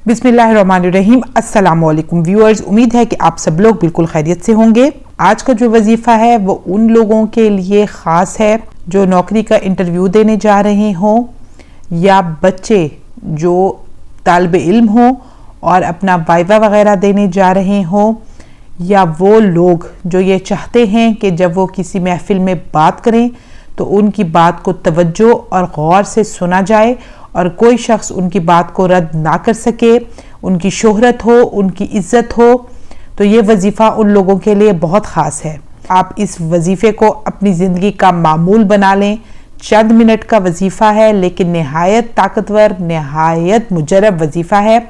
बिस्मिल्लाहिर्रहमानिर्रहीम। अस्सलाम वालेकुम व्यूअर्स, उम्मीद है कि आप सब लोग बिल्कुल खैरियत से होंगे। आज का जो वजीफ़ा है वो उन लोगों के लिए ख़ास है जो नौकरी का इंटरव्यू देने जा रहे हों, या बच्चे जो तालिब इल्म हों और अपना वाइवा वगैरह देने जा रहे हों, या वो लोग जो ये चाहते हैं कि जब वो किसी महफिल में बात करें तो उनकी बात को तवज्जो और गौर से सुना जाए और कोई शख्स उनकी बात को रद्द ना कर सके, उनकी शोहरत हो, उनकी इज्जत हो। तो ये वजीफ़ा उन लोगों के लिए बहुत ख़ास है। आप इस वजीफ़े को अपनी ज़िंदगी का मामूल बना लें। चंद मिनट का वजीफ़ा है लेकिन नहायत ताकतवर, नहायत मुजरब वजीफ़ा है।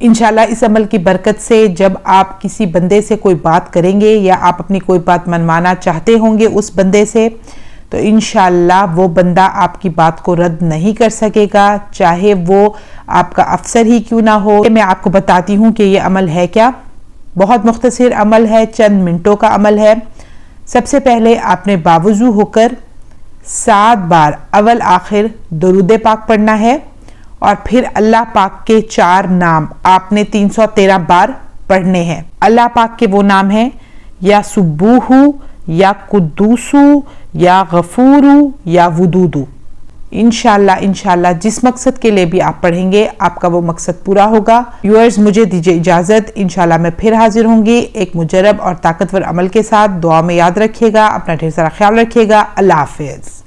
इंशाल्लाह इस अमल की बरकत से जब आप किसी बंदे से कोई बात करेंगे या आप अपनी कोई बात मनवाना चाहते होंगे उस बंदे से, तो इंशाल्लाह वो बंदा आपकी बात को रद्द नहीं कर सकेगा, चाहे वो आपका अफसर ही क्यों ना हो। मैं आपको बताती हूँ कि ये अमल है क्या। बहुत मुख्तसर अमल है, चंद मिनटों का अमल है। सबसे पहले आपने बावुज़ू होकर 7 बार अव्वल आखिर दुरूद पाक पढ़ना है और फिर अल्लाह पाक के 4 नाम आपने 313 बार पढ़ने हैं। अल्लाह पाक के वो नाम हैं या सुब्बूहू, या कुद्दूसू, या गफूरू, या वुदूदू। इंशाल्लाह जिस मकसद के लिए भी आप पढ़ेंगे आपका वो मकसद पूरा होगा। व्यूअर्स, मुझे दीजिए इजाज़त। इंशाल्लाह मैं फिर हाजिर होंगी एक मुजरब और ताकतवर अमल के साथ। दुआ में याद रखिएगा, अपना ढेर सारा ख्याल रखिएगा। अल्लाह हाफिज़।